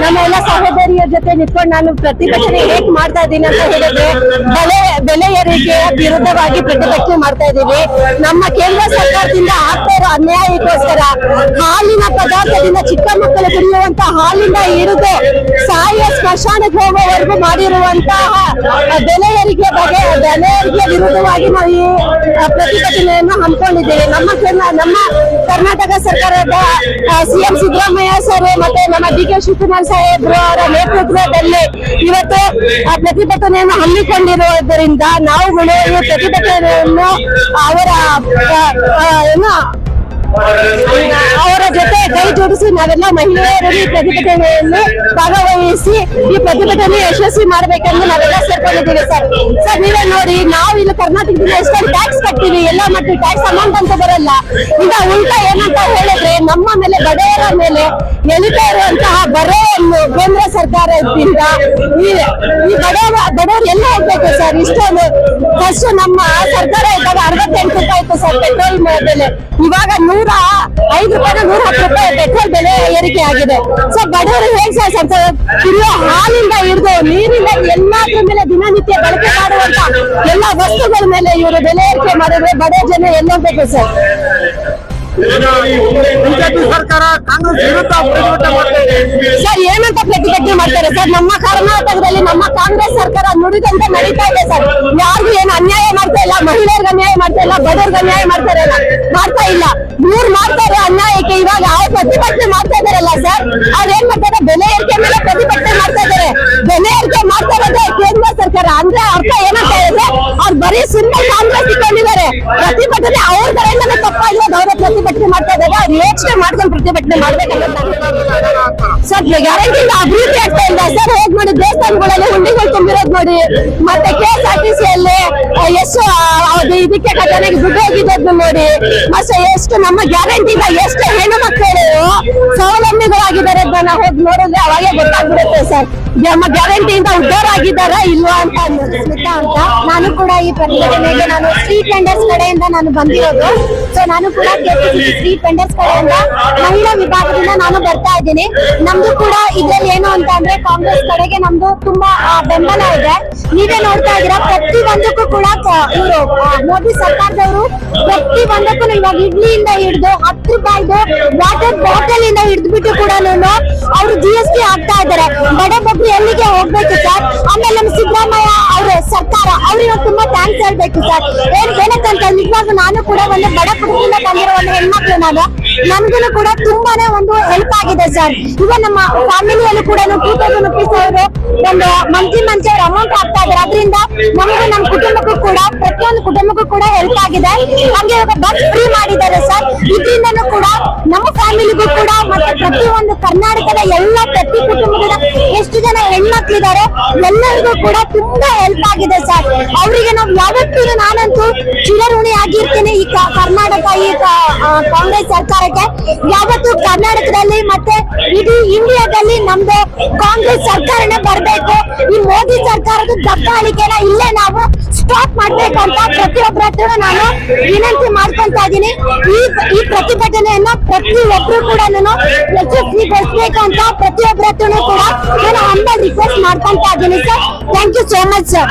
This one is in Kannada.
ನಮ್ಮೆಲ್ಲ ಸಹೋದರಿಯರ ಜೊತೆ ನಿಂತ್ಕೊಂಡು ನಾನು ಪ್ರತಿಭಟನೆ ಹೇಗ್ ಮಾಡ್ತಾ ಇದ್ದೀನಿ ಅಂತ ಹೇಳಿದ್ರೆ ಬೆಲೆ ಏರಿಕೆಯ ವಿರುದ್ಧವಾಗಿ ಪ್ರತಿಭಟನೆ ಮಾಡ್ತಾ ಇದ್ದೀವಿ. ನಮ್ಮ ಕೇಂದ್ರ ಸರ್ಕಾರದಿಂದ ಆಗ್ತಾ ಇರೋ ಅನ್ಯಾಯಕ್ಕೋಸ್ಕರ ಹಾಲಿನ ಪದಾರ್ಥದಿಂದ ಚಿಕ್ಕ ಮಕ್ಕಳು ಕುಡಿಯುವಂತ ಹಾಲಿಂದ ಹಿಡಿದು ಸಾಯ ಸ್ಮಶಾನಕ್ಕೆ ಹೋಗುವವರೆಗೂ ಮಾಡಿರುವಂತಹ ಬೆಲೆ ಏರಿಕೆ ವಿರುದ್ಧವಾಗಿ ನಾವು ಈ ಪ್ರತಿಭಟನೆಯನ್ನು ಹಮ್ಮಿಕೊಂಡಿದ್ದೇವೆ. ನಮ್ಮ ಕರ್ನಾಟಕ ಸರ್ಕಾರದ ಸಿಎಂ ಸಿದ್ದರಾಮಯ್ಯ ಸರ್ ಮತ್ತೆ ನಮ್ಮ ಡಿ.ಕೆ. ಶಿವಕುಮಾರ್ ಸಾಹೇಬ್ರು ಅವರ ನೇತೃತ್ವದಲ್ಲಿ ಇವತ್ತು ಪ್ರತಿಭಟನೆಯನ್ನು ಹಮ್ಮಿಕೊಂಡಿರುವುದರಿಂದ ನಾವುಗಳು ಈ ಪ್ರತಿಭಟನೆಯನ್ನು ಅವರ ಜೊತೆ ಕೈ ಜೋಡಿಸಿ ನಾವೆಲ್ಲ ಮಹಿಳೆಯರು ಈ ಪ್ರತಿಭಟನೆಯಲ್ಲಿ ಭಾಗವಹಿಸಿ ಈ ಪ್ರತಿಭಟನೆ ಯಶಸ್ವಿ ಮಾಡ್ಬೇಕೆಂದು ನಾವೆಲ್ಲ ಸೇರ್ಕೊಂಡಿದ್ದೀವಿ. ಸರ್ ನೀವೇ ನೋಡಿ, ನಾವು ಇಲ್ಲಿ ಕರ್ನಾಟಕದಿಂದ ಎಷ್ಟೊಂದು ಟ್ಯಾಕ್ಸ್ ಕಟ್ತೀವಿ, ಎಲ್ಲ ಮಟ್ಟಿಗೆ ಟ್ಯಾಕ್ಸ್ ಅಮೌಂಟ್ ಅಂತ ಬರಲ್ಲ. ಈಗ ಉಲ್ಟಾ ಏನಂತ ಹೇಳಿದ್ರೆ ನಮ್ಮ ಮೇಲೆ ಬಡವರ ಮೇಲೆ ಎಳಿತಾ ಇರುವಂತಹ ಬರೆಯನ್ನು ಕೇಂದ್ರ ಸರ್ಕಾರದಿಂದ ಈ ಬಡವರು ಎಲ್ಲ ಹೋಗ್ಬೇಕು ಸರ್. ಇಷ್ಟೊಂದು ಫಸ್ಟ್ ನಮ್ಮ ಸರ್ಕಾರ ಇದ್ದಾಗ 68 ರೂಪಾಯಿ ಇತ್ತು ಸರ್ ಪೆಟ್ರೋಲ್ ಬೆಲೆ, ಇವಾಗ 105 ರೂಪಾಯಿ 110 ರೂಪಾಯಿ ಪೆಟ್ರೋಲ್ ಬೆಲೆ ಏರಿಕೆ ಆಗಿದೆ. ಸೊ ಬಡವರು ಹೇಗೆ ಸರ್ ಕುಡಿಯೋ ಹಾಲಿಂದ ಹಿಡಿದು ನೀರಿಂದ ಎಲ್ಲಾದ್ರ ಮೇಲೆ ದಿನನಿತ್ಯ ಬಳಕೆ ಮಾಡುವಂತ ಎಲ್ಲ ವಸ್ತುಗಳ ಮೇಲೆ ಇವರು ಬೆಲೆ ಏರಿಕೆ ಮಾಡಿದ್ರೆ ಬಡ ಜನ ಎಲ್ಲೋಗ್ಬೇಕು ಸರ್. ಬಿಜೆಪಿ ಸರ್ಕಾರ ಕಾಂಗ್ರೆಸ್ ವಿರುದ್ಧ ಪ್ರತಿಭಟನೆ ಮಾಡ್ತಾ ಇದೆ ಸರ್. ಏನಂತ ಪ್ರತಿಭಟನೆ ಮಾಡ್ತಾರೆ ಸರ್? ನಮ್ಮ ಕರ್ನಾಟಕದಲ್ಲಿ ನಮ್ಮ ಕಾಂಗ್ರೆಸ್ ಸರ್ಕಾರ ನುಡಿದಂತೆ ನಡೀತಾ ಇದೆ ಸರ್. ಯಾರಿಗೂ ಏನು ಅನ್ಯಾಯ ಮಾಡ್ತಾ ಇಲ್ಲ, ಮಹಿಳೆಯರಿಗೆ ಅನ್ಯಾಯ ಮಾಡ್ತಾ ಇಲ್ಲ, ಬಡವರಿಗೆ ಅನ್ಯಾಯ ಮಾಡ್ತಾ ಇಲ್ಲ. ಇವ್ರು ಮಾಡ್ತಾರೆ ಅನ್ಯಾಯಕ್ಕೆ. ಇವಾಗ ಅವ್ರು ಪ್ರತಿಭಟನೆ ಮಾಡ್ತಾ ಇದಾರಲ್ಲ ಸರ್, ಅವ್ರೇನ್ ಮಾಡ್ತಾರೆ? ಬೆಲೆ ಏರಿಕೆ ಮೇಲೆ ಪ್ರತಿಭಟನೆ ಮಾಡ್ತಾ ಇದಾರೆ. ಬೆಲೆ ಏರಿಕೆ ಮಾಡ್ತಾ ಇರೋದೇ ಕೇಂದ್ರ ಸರ್ಕಾರ. ಅಂದ್ರೆ ಅರ್ಥ ಏನಂತ ಹೇಳಿದ್ರೆ ಅವ್ರು ಬರೀ ಸಿಂಬಲ್ ಕಾಂಗ್ರೆಸ್ ಇಟ್ಕೊಂಡಿದ್ದಾರೆ. ಪ್ರತಿಭಟನೆ ಅವ್ರ ಕಡೆಯಿಂದಲೇ ತಪ್ಪಾಗಿರೋದು, ಅವರ ಪ್ರತಿಭಟನೆ ಮಾಡ್ತಾ ಇದ್ದಾರೆ. ಅವ್ರು ಯೋಚನೆ ಮಾಡ್ಕೊಂಡು ಪ್ರತಿಭಟನೆ ಮಾಡ್ಬೇಕಂತ ಸರ್. ಗ್ಯಾರಂಟಿಯಿಂದ ಅಭಿವೃದ್ಧಿ ಆಗ್ತಾ ಇಲ್ಲ ಸರ್. ಹೋಗ್ ನೋಡಿ, ದೇವಸ್ಥಾನಗಳಲ್ಲಿ ಹುಂಡಿಗಳು ತುಂಬಿರೋದು ನೋಡಿ, ಮತ್ತೆ KSRTC-ಯಲ್ಲಿ ಎಷ್ಟು ಇದಕ್ಕೆ ಖಜಾನೆಗೆ ದುಡ್ಡು ಹೋಗಿದ್ದು ನೋಡಿ, ಮತ್ತೆ ಎಷ್ಟು ನಮ್ಮ ಗ್ಯಾರಂಟಿಯಿಂದ ಎಷ್ಟು ಹೆಣ್ಣು ಮಕ್ಕಳು ಸ್ವಾವಲಂಬಿಗಳಾಗಿದ್ದಾರೆ ಅಂತ ನಾವು ಹೋಗಿ ನೋಡಿದ್ರೆ ಅವಾಗೆ ಗೊತ್ತಾಗ್ಬಿಡುತ್ತೆ ಸರ್. ನಮ್ಮ ಗ್ಯಾರಂಟಿಯಿಂದ ಉದ್ಧಾರ ಆಗಿದ್ದಾರಾ ಇಲ್ವಾ ಅಂತ. ನಾನು ಕೂಡ ಈ ಪ್ರತಿಭಟನೆಗೆ ನಾನು ಸ್ಟ್ರೀಟ್ ವೆಂಡರ್ಸ್ ಕಡೆಯಿಂದ ನಾನು ಬಂದಿರೋದು. ಸೊ ನಾನು ಕೂಡ ಸ್ಟ್ರೀಟ್ ವೆಂಡರ್ಸ್ ಕಡೆಯಿಂದ ಮಹಿಳಾ ವಿಭಾಗದಿಂದ ನಾನು ಬರ್ತಾ ಇದ್ದೀನಿ. ನಮ್ದು ಕೂಡ ಇದ್ರಲ್ಲಿ ಏನು ಅಂತ ಅಂದ್ರೆ ಕಾಂಗ್ರೆಸ್ ಕಡೆಗೆ ನಮ್ದು ತುಂಬಾ ಬೆಂಬಲ ಇದೆ. ನೀವೇ ನೋಡ್ತಾ ಇದ್ದೀರಾ, ಪ್ರತಿ ಒಂದಕ್ಕೂ ಕೂಡ ಇವರು ಮೋದಿ ಸರ್ಕಾರದವರು ಪ್ರತಿ ಒಂದಕ್ಕೂ ಇವಾಗ ಇಡ್ಲಿಯಿಂದ ಹಿಡಿದು 10 ರೂಪಾಯಿದು ವಾಟರ್ ಬಾಟಲ್ ಇಂದ ಹಿಡಿದ್ಬಿಟ್ಟು ಕೂಡ ಅವರು GST ಹಾಕ್ತಾ ಇದ್ದಾರೆ. ಬಡಬಗ್ರು ಎಲ್ಲಿಗೆ ಹೋಗ್ಬೇಕು ಸರ್? ಆಮೇಲೆ ನಮ್ಮ ಸಿದ್ದರಾಮಯ್ಯ ಅವರ ಸರ್ಕಾರ ಅವ್ರಿಗೆ ತುಂಬಾ ಥ್ಯಾಂಕ್ಸ್ ಹೇಳ್ಬೇಕು ಸರ್. ಏನಕ್ಕಂತ ನಿಜವಾಗ ನಾನು ಕೂಡ ಒಂದು ಬಡ ಕುಟುಂಬದಿಂದ ಬಂದಿರೋ ಒಂದು ಹೆಣ್ಮಕ್ಳು, ನನ್ಗೂ ಕೂಡ ತುಂಬಾನೇ ಒಂದು ಹೆಲ್ಪ್ ಆಗಿದೆ ಸರ್. ಈಗ ನಮ್ಮ ಫ್ಯಾಮಿಲಿಯಲ್ಲೂ ಕೂಡ 2000 ರುಪೀಸ್ ಅವರು ಒಂದು ಮಂತ್ಲಿ ಅವ್ರ ಅಮೌಂಟ್ ಹಾಕ್ತಾ ಇದ್ದಾರೆ. ಅದರಿಂದ ನಮಗೂ ನಮ್ಮ ಕುಟುಂಬಕ್ಕೂ ಕೂಡ ಪ್ರತಿಯೊಂದು ಕುಟುಂಬಕ್ಕೂ ಕೂಡ ಹೆಲ್ಪ್ ಆಗಿದೆ. ಹಂಗೆ ಬಸ್ ಫ್ರೀ ಮಾಡಿದ್ದಾರೆ ಸರ್. ಇದರಿಂದನೂ ಕೂಡ ನಮ್ಮ ಫ್ಯಾಮಿಲಿಗೂ ಕೂಡ ಮತ್ತೆ ಪ್ರತಿಯೊಂದು ಕರ್ನಾಟಕದ ಎಲ್ಲ ಪ್ರತಿ ಕುಟುಂಬದ ಎಷ್ಟು ಜನ ಹೆಣ್ಮಕ್ಳಿದ್ದಾರೆ ಎಲ್ಲರಿಗೂ ಕೂಡ ತುಂಬಾ ಹೆಲ್ಪ್ ಆಗಿದೆ ಸರ್. ಅವರಿಗೆ ನಾವು ಯಾವತ್ತೂ ನಾನಂತೂ ಚಿರಋಣಿ ಆಗಿರ್ತೀನಿ ಈ ಕರ್ನಾಟಕ ಈ ಕಾಂಗ್ರೆಸ್ ಸರ್ಕಾರಕ್ಕೆ. ಯಾವತ್ತು ಕರ್ನಾಟಕದಲ್ಲಿ ಮತ್ತೆ ಇಡೀ ಇಂಡಿಯಾದಲ್ಲಿ ನಮ್ದು ಕಾಂಗ್ರೆಸ್ ಸರ್ಕಾರನೇ ಬರ್ಬೇಕು. ಈ ಮೋದಿ ಸರ್ಕಾರದ ದಬ್ಬಾಳಿಕೆನ ಇಲ್ಲೇ ನಾವು ಸ್ಟಾಪ್ ಮಾಡ್ಬೇಕಂತ ಪ್ರತಿಯೊಬ್ಬರ ಹತ್ರ ನಾನು ವಿನಂತಿ ಮಾಡ್ಕೊಂತ ಇದ್ದೀನಿ. ಈ ಪ್ರತಿಭಟನೆಯನ್ನ ಪ್ರತಿಯೊಬ್ರು ಕೂಡ ಯಶಸ್ವಿಗೊಳಿಸ್ಬೇಕಂತ ಪ್ರತಿಯೊಬ್ಬರ ಹತ್ರ ಕೂಡ ನಾನು ಹಂಬಲ್ ರಿಕ್ವೆಸ್ಟ್ ಮಾಡ್ಕೊಂತ ಇದ್ದೀನಿ sir. Thank you so much sir.